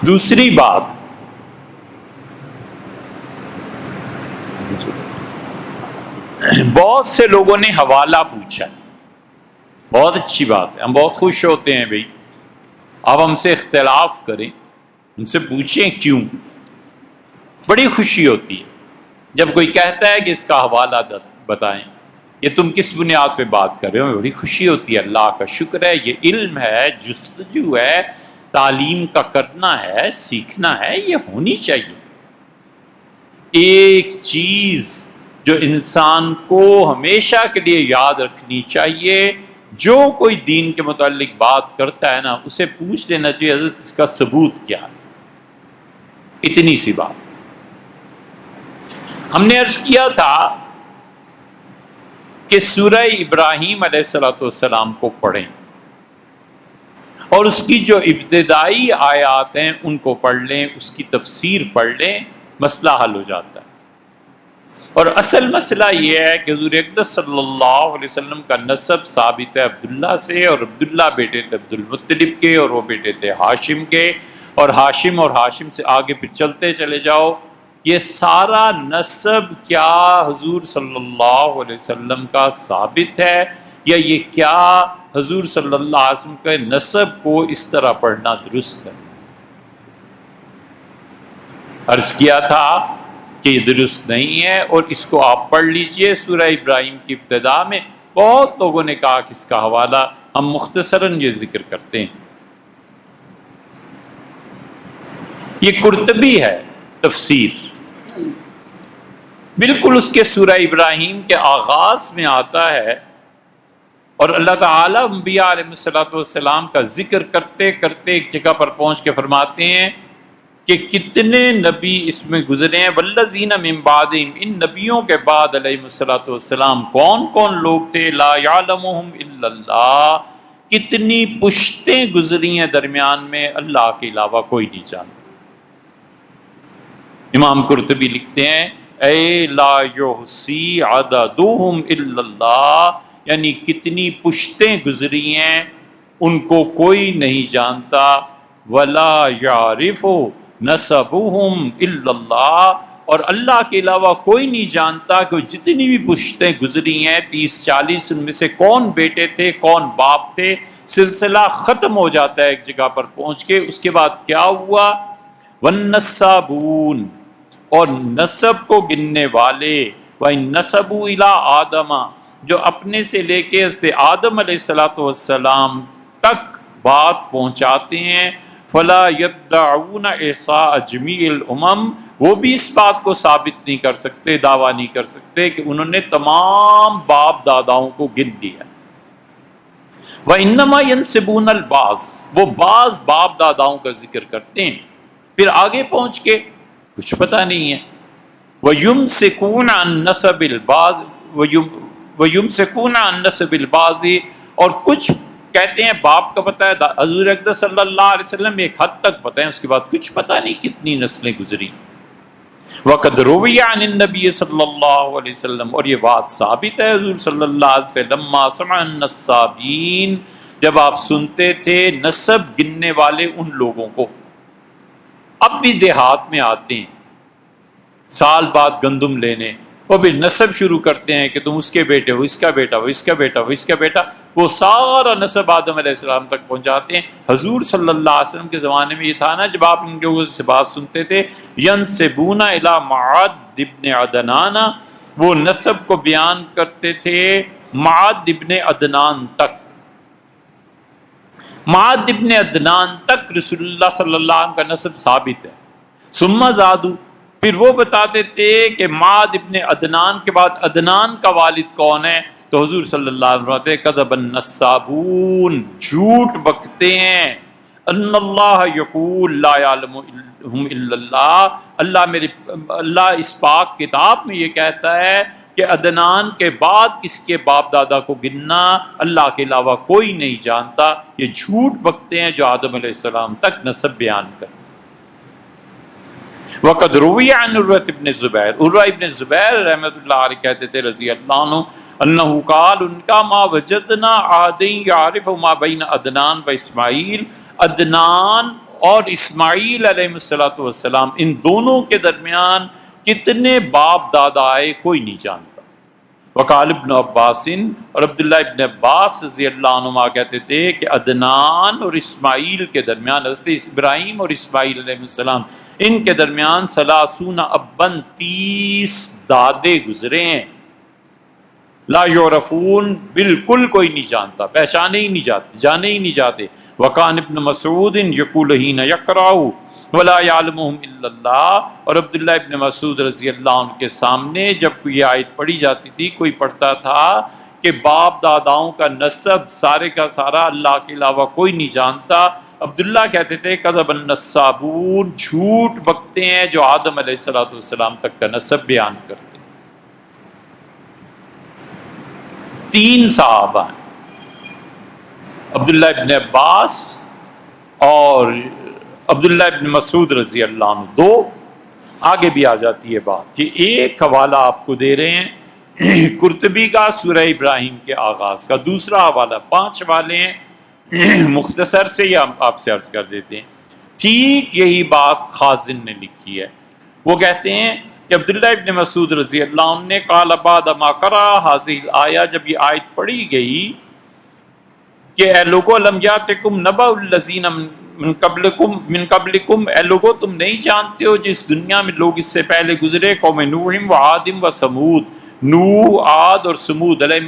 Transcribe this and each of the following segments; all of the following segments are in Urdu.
دوسری بات، بہت سے لوگوں نے حوالہ پوچھا، بہت اچھی بات ہے، ہم بہت خوش ہوتے ہیں بھائی آپ ہم سے اختلاف کریں، ہم سے پوچھیں کیوں، بڑی خوشی ہوتی ہے جب کوئی کہتا ہے کہ اس کا حوالہ بتائیں، یہ تم کس بنیاد پہ بات کر رہے ہو، بڑی خوشی ہوتی ہے، اللہ کا شکر ہے، یہ علم ہے، جستجو ہے، تعلیم کا کرنا ہے، سیکھنا ہے، یہ ہونی چاہیے۔ ایک چیز جو انسان کو ہمیشہ کے لیے یاد رکھنی چاہیے، جو کوئی دین کے متعلق بات کرتا ہے نا، اسے پوچھ لینا چاہیے حضرت اس کا ثبوت کیا ہے، اتنی سی بات۔ ہم نے عرض کیا تھا کہ سورہ ابراہیم علیہ السلام کو پڑھیں اور اس کی جو ابتدائی آیات ہیں ان کو پڑھ لیں، اس کی تفسیر پڑھ لیں، مسئلہ حل ہو جاتا ہے۔ اور اصل مسئلہ یہ ہے کہ حضور اقدس صلی اللہ علیہ وسلم کا نسب ثابت ہے عبداللہ سے، اور عبداللہ بیٹے تھے عبد المطلب کے، اور وہ بیٹے تھے ہاشم کے، اور ہاشم سے آگے پھر چلتے چلے جاؤ، یہ سارا نسب کیا حضور صلی اللہ علیہ وسلم کا ثابت ہے، یا یہ کیا حضور صلی اللہ علیہ وسلم کے نسب کو اس طرح پڑھنا درست ہے؟ عرض کیا تھا کہ یہ درست نہیں ہے، اور اس کو آپ پڑھ لیجئے سورہ ابراہیم کی ابتدا میں، بہت لوگوں نے کہا کہ اس کا حوالہ، ہم مختصراً یہ ذکر کرتے ہیں۔ یہ قرطبی ہے تفسیر، بالکل اس کے سورہ ابراہیم کے آغاز میں آتا ہے، اور اللہ تعالیٰ انبیاء علیہ السلام کا ذکر کرتے کرتے ایک جگہ پر پہنچ کے فرماتے ہیں کہ کتنے نبی اس میں گزرے ہیں، والذین من بعدہم، ان نبیوں کے بعد علیہ السلام کون کون لوگ تھے، لا یعلمہم الا اللہ، کتنی پشتیں گزری ہیں درمیان میں، اللہ کے علاوہ کوئی نہیں جانتا۔ امام قرطبی لکھتے ہیں اے لا یحصی عددہم الا اللہ، یعنی کتنی پشتیں گزری ہیں ان کو کوئی نہیں جانتا، ولا یعرف نسبہم الا اللہ، اور اللہ کے علاوہ کوئی نہیں جانتا کہ جتنی بھی پشتیں گزری ہیں 30-40، ان میں سے کون بیٹے تھے کون باپ تھے، سلسلہ ختم ہو جاتا ہے ایک جگہ پر پہنچ کے۔ اس کے بعد کیا ہوا، والنسابون، اور نسب کو گننے والے، وَإِن نَسَبُوا إِلَىٰ آدَمَ، جو اپنے سے لے کے حضرت آدم علیہ السلام تک بات پہنچاتے ہیں، فَلَا يَدَّعُونَ إِحْصَاءَ جَمِيعِ الْأُمَمِ، وہ بھی اس بات کو ثابت نہیں کر سکتے، دعویٰ نہیں کر سکتے کہ انہوں نے تمام باپ داداؤں کو گن لیا۔ وَإِنَّمَا يَنْسِبُونَ الْبَعْض، وہ بعض باپ داداؤں کا ذکر کرتے ہیں، پھر آگے پہنچ کے کچھ پتہ نہیں ہے۔ وَيُمْسِكُونَ عَن نَسَبِ الْبَعْضِ وَيُمْسِكُونَ عَن نَسَبِ الْبَعْضِ، اور کچھ کہتے ہیں باپ کا پتہ ہے، حضور اقدس صلی اللہ علیہ وسلم ایک حد تک پتہ ہے، اس کے بعد کچھ پتہ نہیں کتنی نسلیں گزری۔ وَقَدْ رُوِيَ عَنِ النَّبِيِّ صلی اللہ علیہ وسلم، اور یہ بات ثابت ہے حضور صلی اللہ علیہ وسلم، لَمَّا سَمِعَ النَّسَّابِينَ، جب آپ سنتے تھے نسب گننے والے ان لوگوں کو۔ اب بھی دیہات میں آتے ہیں سال بعد گندم لینے، وہ بھی نسب شروع کرتے ہیں کہ تم اس کے بیٹے ہو، اس کا بیٹا ہو، اس کا بیٹا ہو، اس کا بیٹا، وہ سارا نسب آدم علیہ السلام تک پہنچاتے ہیں۔ حضور صلی اللہ علیہ وسلم کے زمانے میں یہ تھا نا، جب آپ ان لوگوں سے بات سنتے تھے، ینسبون الی معد ابن عدنان، وہ نسب کو بیان کرتے تھے معد ابن عدنان تک، معد ابن عدنان تک رسول اللہ صلی اللہ علیہ وسلم کا نسب ثابت ہے۔ ثم زادو، پھر وہ بتاتے تھے کہ معد ابن عدنان کے بعد عدنان کا والد کون ہے، تو حضور صلی اللہ علیہ وسلم کہتے کذب النسابون، جھوٹ بکتے ہیں، ان اللہ یقول لا یعلمہم الا اللہ، اللہ اس پاک کتاب میں یہ کہتا ہے کہ عدنان کے بعد کس کے باپ دادا کو گننا اللہ کے علاوہ کوئی نہیں جانتا۔ یہ جھوٹ بکتے ہیں جو آدم علیہ السلام تک نسب بیان کرتے۔ وقد روی عن عروۃ ابن زبیر، عروہ ابن زبیر رحمۃ اللہ علیہ کہتے تھے رضی اللہ عنہ، انہو قال، ان کا ما وجدنا عادی یعرف ما بین عدنان و اسماعیل، عدنان اور اسماعیل علیہ السلام، ان دونوں کے درمیان کتنے باپ دادا آئے کوئی نہیں جانتا۔ وقال ابن عباس، اور عبداللہ ابن عباس رضی اللہ عنہما کہتے تھے کہ عدنان اور اسماعیل کے درمیان، حضرت ابراہیم اور اسماعیل علیہ السلام، ان کے درمیان 30 ابن 30 دادے گزرے ہیں، لا یعرفون، بالکل کوئی نہیں جانتا، پہچانے ہی نہیں جاتے، جانے ہی نہیں جاتے۔ وکان ابن مسعود یقول حین یقرأ ولا یعلمهم الا اللہ، اور عبداللہ ابن مسعود رضی اللہ عنہ کے سامنے جب کوئی آیت پڑھی جاتی تھی، کوئی پڑھتا تھا کہ باپ داداؤں کا نسب سارے کا سارا اللہ کے علاوہ کوئی نہیں جانتا، عبداللہ کہتے تھے کذب النسابون، جھوٹ بکتے ہیں جو آدم علیہ السلام تک کا نسب بیان کرتے۔ 3 صحابہ ہیں، عبداللہ ابن عباس اور عبداللہ ابن مسعود رضی اللہ عنہ 2، آگے بھی آ جاتی ہے بات۔ یہ ایک حوالہ آپ کو دے رہے ہیں قرطبی کا سورہ ابراہیم کے آغاز کا، دوسرا حوالہ 5 حوالے ہیں، مختصر سے یہ آپ سے عرض کر دیتے ہیں۔ ٹھیک یہی بات خازن نے لکھی ہے، وہ کہتے ہیں کہ عبداللہ ابن مسعود رضی اللہ عنہ نے قال بعد ما قرأ هذه الآیہ، جب یہ آیت پڑھی گئی کہ اے لوگو لم یاتکم نبأ الذین من قبلکم، اے لوگو تم نہیں جانتے ہو جس دنیا میں لوگ اس سے پہلے گزرے، قوم نوح و عاد و سمود، نوح، عاد اور سمود علیہ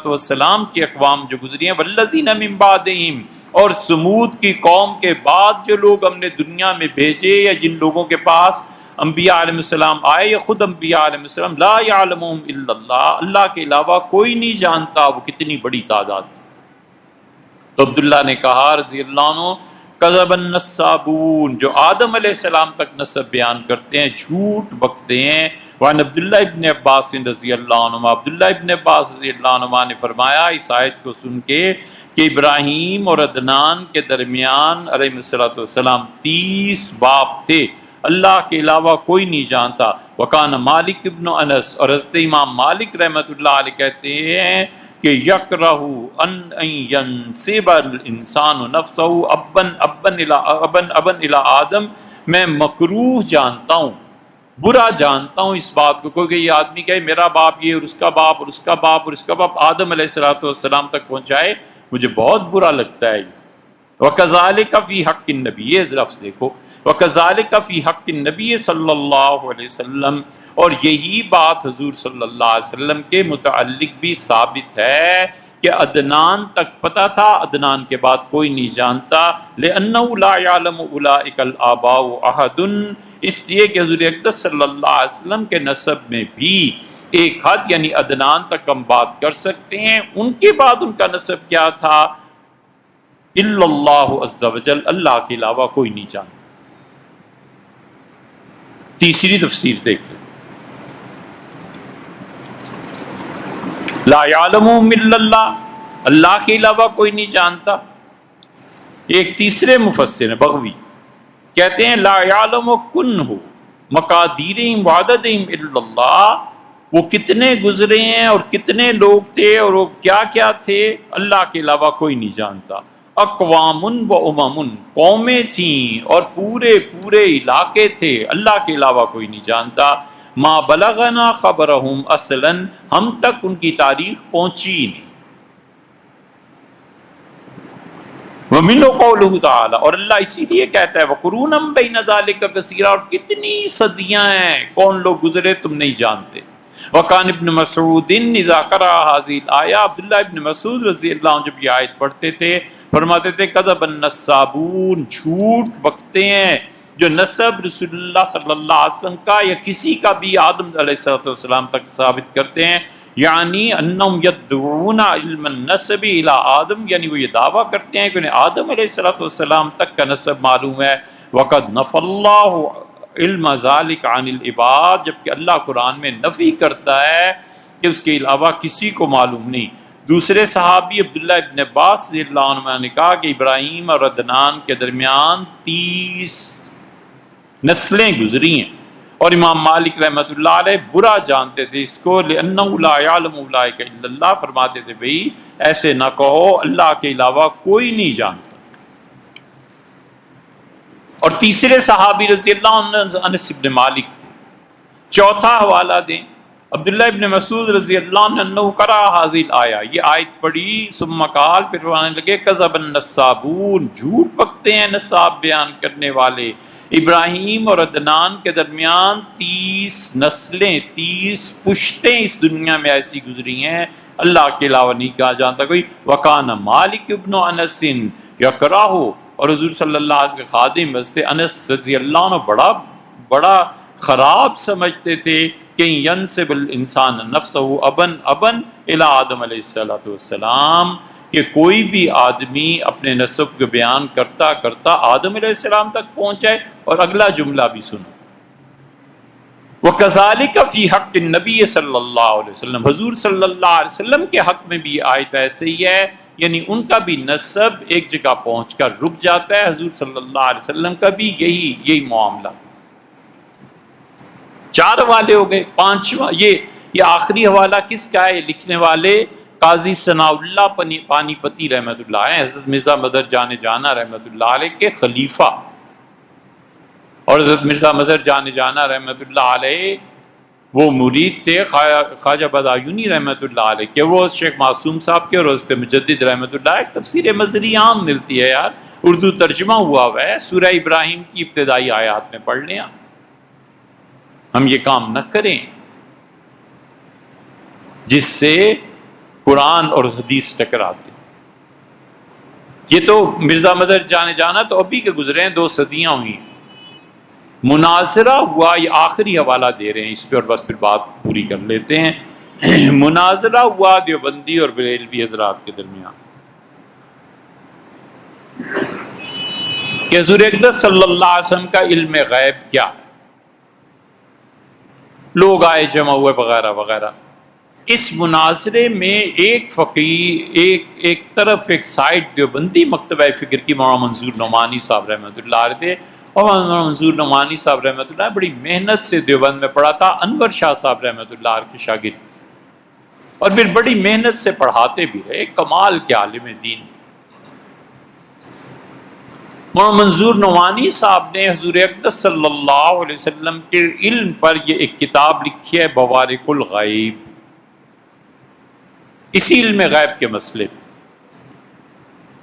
السلام کی اقوام جو گزری ہیں، والذین من بعدہم، اور سمود کی قوم کے بعد جو لوگ ہم نے دنیا میں بھیجے یا جن لوگوں کے پاس انبیاء علیہ السلام آئے یا خود انبیاء علیہ السلام، لا یعلمہم الا اللہ، اللہ کے علاوہ کوئی نہیں جانتا، وہ کتنی بڑی تعداد تھی۔ تو عبداللہ نے کہا رضی اللہ عنہ کذب النسابون، جو آدم علیہ السلام تک نسب بیان کرتے ہیں جھوٹ بکتے ہیں۔ وعن عبداللہ ابن عباس رضی اللہ عنہ، عبداللہ ابن عباس رضی اللہ عنہ نے فرمایا اس آیت کو سن کے کہ ابراہیم اور عدنان کے درمیان علیہ السلام 30 باپ تھے، اللہ کے علاوہ کوئی نہیں جانتا۔ وکان مالک ابن انس، اور حضرت امام مالک رحمۃ اللہ علیہ کہتے ہیں کہ یکرہ ان ینسب الانسان نفسہ ابن الی آدم، میں مکروہ جانتا ہوں، برا جانتا ہوں اس بات کو کہ یہ آدمی کہے میرا باپ یہ اور اس کا باپ اور اس کا باپ اور اس کا باپ آدم علیہ السلام تک پہنچائے، مجھے بہت برا لگتا ہے۔ وَكَذَلِكَ فِي حَقِّ النَّبِيِّ، یہ لفظ دیکھو، وَكَذَلِكَ فِي حَقِّ النَّبِيِّ صلی اللہ علیہ وسلم، اور یہی بات حضور صلی اللہ علیہ وسلم کے متعلق بھی ثابت ہے کہ عدنان تک پتہ تھا، عدنان کے بعد کوئی نہیں جانتا، لِأَنَّهُ لَا يَعْلَمُ أُولَٰئِكَ الْآبَاءُ أَحَدٌ، اس لیے کہ حضور اقدس صلی اللہ علیہ وسلم کے نسب میں بھی ایک حد یعنی عدنان تک ہم بات کر سکتے ہیں، ان کے بعد ان کا نسب کیا تھا، الا اللہ عز وجل، اللہ کے علاوہ کوئی نہیں جانتا۔ تیسری تفسیر دیکھ لیں، لا یعلمہم الا اللہ، اللہ کے علاوہ کوئی نہیں جانتا۔ ایک تیسرے مفسر ہیں بغوی، کہتے ہیں لا یعلم کنہ مقادیرہم وعددہم الا اللہ، وہ کتنے گزرے ہیں اور کتنے لوگ تھے اور وہ کیا کیا تھے، اللہ کے علاوہ کوئی نہیں جانتا۔ اقوام و امم، قومیں تھیں اور پورے علاقے تھے، اللہ کے علاوہ کوئی نہیں جانتا۔ ما بلغنا خبرہم اصلا، ہم تک ان کی تاریخ پہنچی نہیں۔ وَمِنْهُ قَوْلُهُ تَعَالَى، اور اللہ اسی لیے کہتا ہے وَقُرُونًا بَيْنَ ذَلِكَ كَثِيرًا، اور کتنی صدیاں ہیں، کون لوگ گزرے تم نہیں جانتے۔ وَقَانَ ابن مسعود اذا قرأ هذه الآية، عبداللہ ابن مسعود رضی اللہ عنہ جب یہ آیت پڑھتے تھے فرماتے تھے کذب النسابون، جھوٹ بکتے ہیں جو نسب رسول اللہ صلی اللہ علیہ وسلم کا یا کسی کا بھی آدم علیہ السلام تک ثابت کرتے ہیں، یعنی انہم یدعون علم النسب الی آدم، یعنی وہ یہ دعویٰ کرتے ہیں کہ انہیں آدم علیہ السلام تک کا نسب معلوم ہے۔ وقد نفی اللہ علم ذلک عن العباد، جبکہ اللہ قرآن میں نفی کرتا ہے کہ اس کے علاوہ کسی کو معلوم نہیں۔ دوسرے صحابی عبداللہ ابن عباس رضی اللہ عنہ نے کہا کہ ابراہیم اور عدنان کے درمیان 30 نسلیں گزری ہیں، اور امام مالک رحمۃ اللہ علیہ برا جانتے تھے اس کو، لِأَنَّهُ لَا يَعْلَمُ أُولَٰئِكَ إِلَّا اللَّهُ، فرماتے تھے بھئی ایسے نہ کہو، اللہ کے علاوہ کوئی نہیں جانتا۔ اور تیسرے صحابی رضی اللہ عنہ انس بن مالک تھے۔ چوتھا حوالہ دیں عبداللہ ابن مسعود رضی اللہ عنہ قرأ حاضل آیا، یہ آیت پڑھی، ثم قال، پھر فرمانے لگے کذب النصابون، جھوٹ پکتے ہیں نصاب بیان کرنے والے۔ ابراہیم اور عدنان کے درمیان 30 نسلیں، 30 پشتیں اس دنیا میں ایسی گزری ہیں، اللہ کے علاوہ نہیں کہا جانتا کوئی۔ وکان مالک ابن انس یکرہ، اور حضور صلی اللہ علیہ وسلم کے خادم واسطے انس رضی اللہ عنہ بڑا خراب سمجھتے تھے کہ ینسب الانسان نفسہ ابن الی آدم علیہ السلام، کہ کوئی بھی آدمی اپنے نسب کو بیان کرتا کرتا آدم علیہ السلام تک پہنچ جائے۔ اور اگلا جملہ بھی سنو، وَكَذَلِكَ فِي حَقِّ النَّبِيِّ صلی اللہ علیہ وسلم، حضور صلی اللہ علیہ وسلم کے حق میں بھی آیت ایسے ہی ہے، یعنی ان کا بھی نسب ایک جگہ پہنچ کر رک جاتا ہے، حضور صلی اللہ علیہ وسلم کا بھی یہی معاملہ تھا۔ 4 حوالے ہو گئے، 5واں یہ آخری حوالہ کس کا ہے؟ لکھنے والے قاضی ثناء اللہ پانی پتی رحمۃ اللہ علیہ، حضرت مرزا مظہر جان جانا رحمۃ اللہ علیہ کے خلیفہ، اور حضرت مرزا مظہر جان جانا رحمۃ اللہ علیہ وہ مرید تھے خواجہ بدایونی رحمۃ اللہ علیہ کے، وہ شیخ معصوم صاحب کے، اور حضرت مجدد رحمۃ اللہ علیہ۔ تفسیر مظہری عام ملتی ہے یار، اردو ترجمہ ہوا ہوا ہے، سورہ ابراہیم کی ابتدائی آیات میں پڑھ لیں۔ ہم یہ کام نہ کریں جس سے قرآن اور حدیث ٹکراتے۔ یہ تو مرزا مظہر جانے جانا تو ابھی کے گزرے ہیں، 2 صدیاں ہوئی۔ مناظرہ ہوا، یہ آخری حوالہ دے رہے ہیں اس پہ، اور بس پھر بات پوری کر لیتے ہیں۔ مناظرہ ہوا دیوبندی اور بریلوی حضرات کے درمیان کہ حضور اقدس صلی اللہ علیہ وسلم کا علم غیب کیا ہے۔ لوگ آئے جمع ہوئے وغیرہ وغیرہ۔ اس مناظرے میں ایک فقیہ ایک طرف ایک سائڈ دیوبندی مکتبہ فکر کی مولانا منظور نعمانی صاحب رحمۃ اللہ علیہ تھے، اور مولانا منظور نعمانی صاحب رحمۃ اللہ بڑی محنت سے دیوبند میں پڑھا تھا، انور شاہ صاحب رحمۃ اللہ علیہ کے شاگرد تھے، اور پھر بڑی محنت سے پڑھاتے بھی رہے، کمال کے عالم دین۔ مولانا منظور نعمانی صاحب نے حضور اقدس صلی اللہ علیہ وسلم کے علم پر یہ ایک کتاب لکھی ہے، بوارق الغیب، اسی علم غیب کے مسئلے پہ۔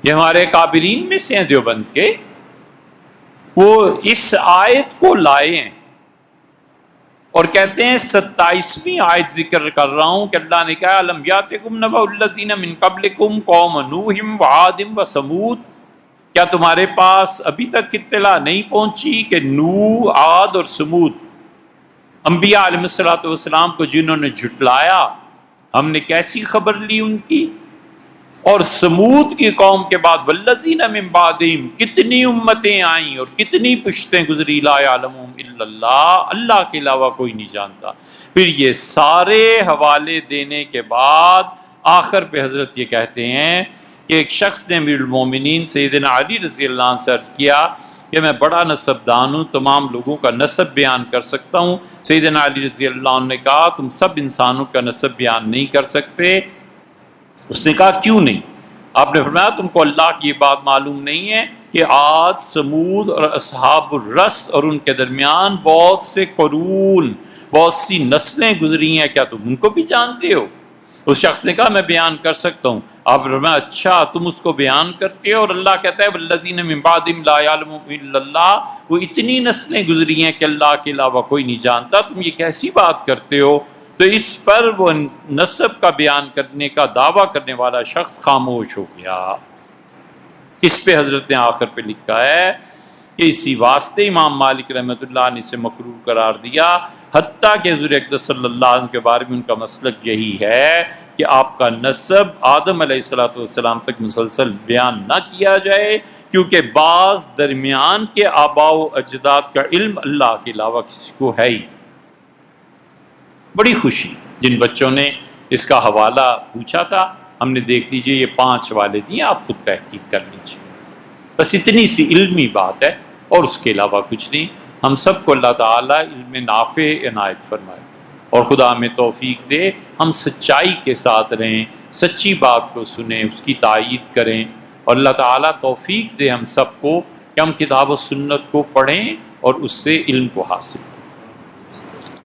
یہ ہمارے کابرین میں سے ہیں دیوبند کے، وہ اس آیت کو لائے ہیں اور کہتے ہیں 27ویں آیت ذکر کر رہا ہوں کہ اللہ نے کہا الم یاتکم نبأ الذین من قبلکم قوم نوح وعاد وثمود، کیا تمہارے پاس ابھی تک اطلاع نہیں پہنچی کہ نوح، عاد اور سمود انبیاء علیہ الصلوۃ والسلام کو جنہوں نے جھٹلایا، ہم نے کیسی خبر لی ان کی؟ اور سمود کی قوم کے بعد والذین من بعدہم، کتنی امتیں آئیں اور کتنی پشتیں گزری، لا یعلمہم الا اللہ، اللہ کے علاوہ کوئی نہیں جانتا۔ پھر یہ سارے حوالے دینے کے بعد آخر پہ حضرت یہ کہتے ہیں کہ ایک شخص نے امیر المومنین سیدنا علی رضی اللہ عنہ سے عرض کیا کہ میں بڑا نسب دان ہوں، تمام لوگوں کا نسب بیان کر سکتا ہوں۔ سیدنا علی رضی اللہ عنہ نے کہا تم سب انسانوں کا نسب بیان نہیں کر سکتے۔ اس نے کہا کیوں نہیں؟ آپ نے فرمایا تم کو اللہ کی یہ بات معلوم نہیں ہے کہ عاد، سمود اور اصحاب الرس اور ان کے درمیان بہت سے قرون، بہت سی نسلیں گزری ہیں، کیا تم ان کو بھی جانتے ہو؟ اس شخص نے کہا میں بیان کر سکتا ہوں۔ آپ فرمایا اچھا تم اس کو بیان کرتے ہو، اور اللہ کہتا ہے والذین من بعدہم لا یعلمہم الا اللہ، وہ اتنی نسلیں گزری ہیں کہ اللہ کے علاوہ کوئی نہیں جانتا، تم یہ کیسی بات کرتے ہو؟ تو اس پر وہ نسب کا بیان کرنے کا دعویٰ کرنے والا شخص خاموش ہو گیا۔ اس پہ حضرت نے آخر پہ لکھا ہے کہ اسی واسطے امام مالک رحمۃ اللہ نے اسے مکروہ قرار دیا، حتیٰ کہ حضور اقدس صلی اللہ علیہ وسلم کے بارے میں ان کا مسلک یہی ہے کہ آپ کا نسب آدم علیہ السلام تک مسلسل بیان نہ کیا جائے، کیونکہ بعض درمیان کے آباء و اجداد کا علم اللہ کے علاوہ کسی کو ہے ہی۔ بڑی خوشی جن بچوں نے اس کا حوالہ پوچھا تھا، ہم نے دیکھ لیجئے یہ 5 حوالے دیے، آپ خود تحقیق کر لیجئے، بس اتنی سی علمی بات ہے اور اس کے علاوہ کچھ نہیں۔ ہم سب کو اللہ تعالیٰ علم نافع عنایت فرمائے اور خدا ہمیں توفیق دے ہم سچائی کے ساتھ رہیں، سچی بات کو سنیں، اس کی تائید کریں، اور اللہ تعالیٰ توفیق دے ہم سب کو کہ ہم کتاب و سنت کو پڑھیں اور اس سے علم کو حاصل کریں۔